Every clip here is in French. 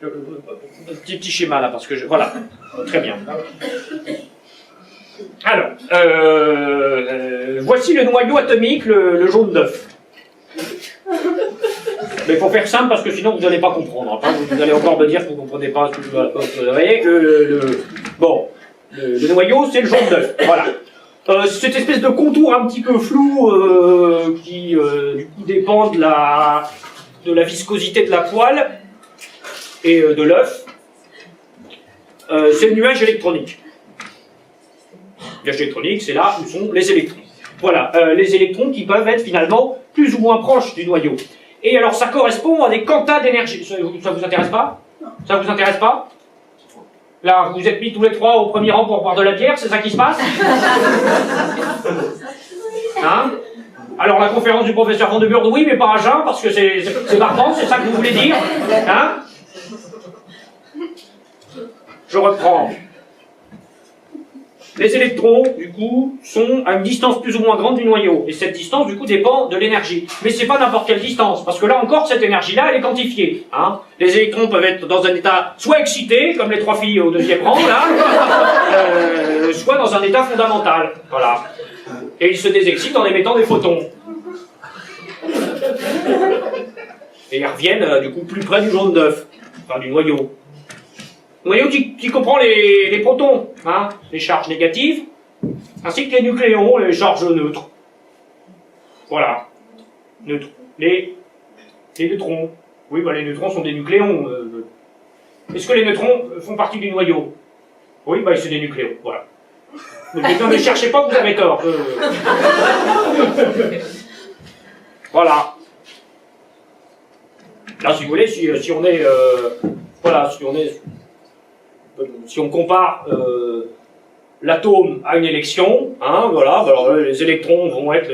Petit schéma là, parce que voilà, très bien. Alors, voici le noyau atomique, le jaune d'œuf. Mais il faut faire simple parce que sinon vous n'allez pas comprendre. Hein. Vous allez encore me dire que vous ne comprenez pas ce que je vous voyez, le noyau, c'est le jaune d'œuf. Voilà. Cette espèce de contour un petit peu flou qui du coup dépend de la viscosité de la poêle et de l'œuf, c'est le nuage électronique. Le nuage électronique, c'est là où sont les électrons. Voilà, les électrons qui peuvent être finalement plus ou moins proches du noyau. Et alors ça correspond à des quantas d'énergie. Ça vous intéresse pas? Ça vous intéresse pas? Là, vous êtes mis tous les trois au premier rang pour boire de la bière, c'est ça qui se passe? Hein? Alors la conférence du professeur Van de Burde, oui, mais pas à jeun, parce que c'est barbant, c'est ça que vous voulez dire? Hein? Je reprends. Les électrons, du coup, sont à une distance plus ou moins grande du noyau. Et cette distance, du coup, dépend de l'énergie. Mais c'est pas n'importe quelle distance, parce que là encore, cette énergie-là, elle est quantifiée. Hein. Les électrons peuvent être dans un état soit excité, comme les trois filles au deuxième rang, là, soit dans un état fondamental. Voilà. Et ils se désexcitent en émettant des photons. Et ils reviennent, du coup, plus près du jaune d'œuf, enfin du noyau. Noyau qui comprend les protons, hein, les charges négatives, ainsi que les nucléons, les charges neutres. Voilà. Neutres. Les neutrons. Oui, bah, les neutrons sont des nucléons. Est-ce que les neutrons font partie du noyau? Oui, bah, c'est des nucléons. Voilà. Donc, ne cherchez pas que vous avez tort. Voilà. Là, si vous voulez, si on est... voilà, si on compare l'atome à une élection, hein, voilà, alors les électrons vont être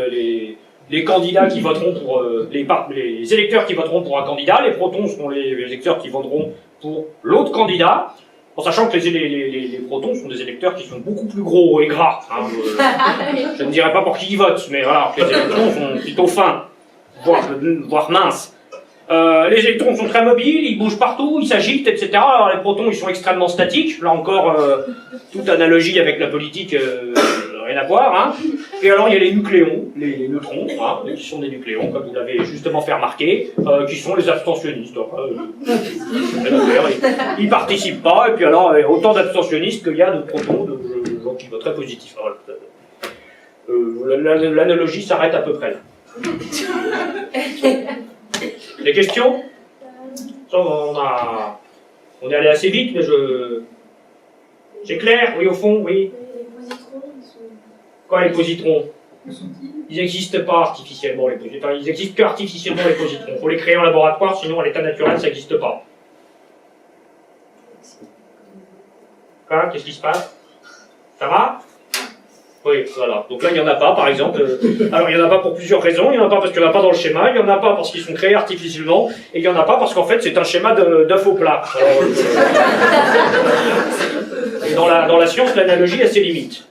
les candidats qui voteront pour les électeurs qui voteront pour un candidat, les protons seront les électeurs qui voteront pour l'autre candidat, en sachant que les protons sont des électeurs qui sont beaucoup plus gros et gras. Hein, je ne dirais pas pour qui ils votent, mais voilà, les électrons sont plutôt fins, voire minces. Les électrons sont très mobiles, ils bougent partout, ils s'agitent, etc. Alors les protons, ils sont extrêmement statiques. Là encore, toute analogie avec la politique, rien à voir. Hein. Et alors il y a les nucléons, les neutrons, hein, qui sont des nucléons, comme vous l'avez justement fait remarquer, qui sont les abstentionnistes. Ils participent pas, et puis alors autant d'abstentionnistes qu'il y a de protons, de gens qui voteraient positif. L'analogie s'arrête à peu près là. Des questions? On est allé assez vite, mais c'est clair? Oui, au fond, oui. Les positrons, ils sont... Quoi, les positrons? Ils n'existent pas artificiellement, les positrons. Enfin, ils existent qu'artificiellement, les positrons. Il faut les créer en laboratoire, sinon à l'état naturel, ça n'existe pas. Quoi? Qu'est-ce qui se passe? Ça va? Oui, voilà. Donc là, il n'y en a pas, par exemple. Alors, il n'y en a pas pour plusieurs raisons. Il n'y en a pas parce qu'il n'y en a pas dans le schéma. Il n'y en a pas parce qu'ils sont créés artificiellement. Et il n'y en a pas parce qu'en fait, c'est un schéma d'œuf au plat. Alors, et dans la science, l'analogie a ses limites.